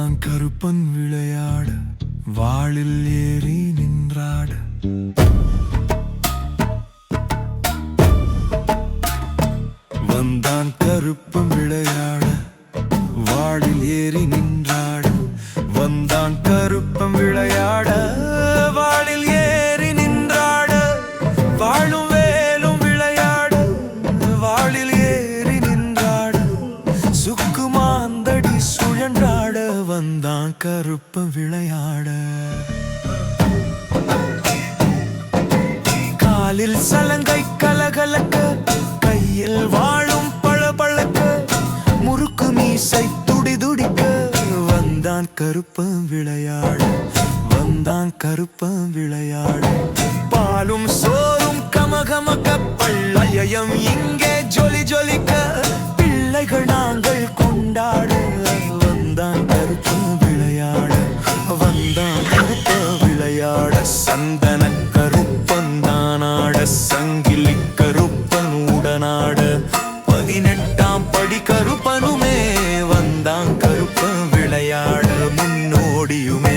வந்தான் கருப்பன் விளையாட, வாளில் ஏறி நின்றாட. வந்தான் கருப்பன் விளையாட, வாளில் ஏறி நின்றாட. வந்தான் கருப்பன் விளையாட, வாளில் ஏறி நின்றாட. வாழும் வேலும் விளையாட, வாளில் ஏறி நின்றாட. சுக்குமாந்தடி சுழன்றாட, வந்தான் கருப்பன் விளையாட. காலில் சலங்கை கலகலக்க, கையில் வாழும் பளபளக்க, முறுக்கு மீசை துடிதுடிக்க. வந்தான் கருப்பன் விளையாட, வந்தான் கருப்பன் விளையாட. பாலும் சோறும் கமகமக்க, பள்ளயம் இங்கே ஜொலி ஜொலிக்க. பிள்ளைகள் நாங்கள் கொண்டாட, வந்தான் கருப்பன் விளையாட, வந்தான் கருப்பன் விளையாட. சந்தன கருப்பன் தானாட, சங்கிலி கருப்பன் உடனாட. 18ஆம் படி கருப்பனுமே, வந்தான் கருப்பன் விளையாட முன்னோடியுமே.